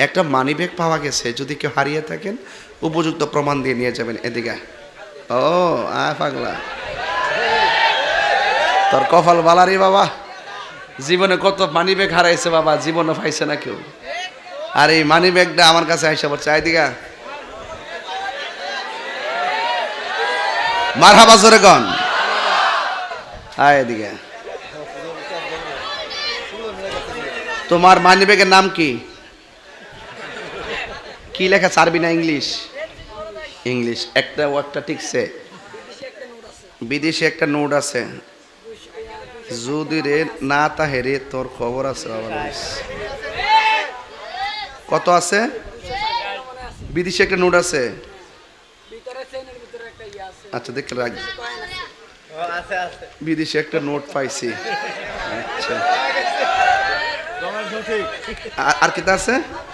একটা money bag পাওয়া গেছে, যদি কেউ হারিয়ে থাকেন উপযুক্ত প্রমাণ দিয়ে নিয়ে যাবেন। এদিকে ও পাগলা, তোর কপাল বালারি বাবা, জীবনে কত মানি ব্যাগ হারাইছে বাবা, জীবনে পাইছে না কেউ। আর এই মানি ব্যাগটা আমার কাছে আইসা পড়ছে। এদিকে মারহাবা জোরে গন। এদিকে তোমার মানি ব্যাগের নাম কি? কি লেখা, আরবি না ইংলিশ? ইংলিশ। একটা ওয়ার্ডটা ঠিকছে, বিদেশি একটা নোট আছে। যদি রে না তাহে রে তোর খবর আছে বাবা। কত আছে? বিদেশি একটা নোট আছে। আচ্ছা দেখে রাখ, বিদেশি একটা নোট পাইছি। আচ্ছা আর কি আছে?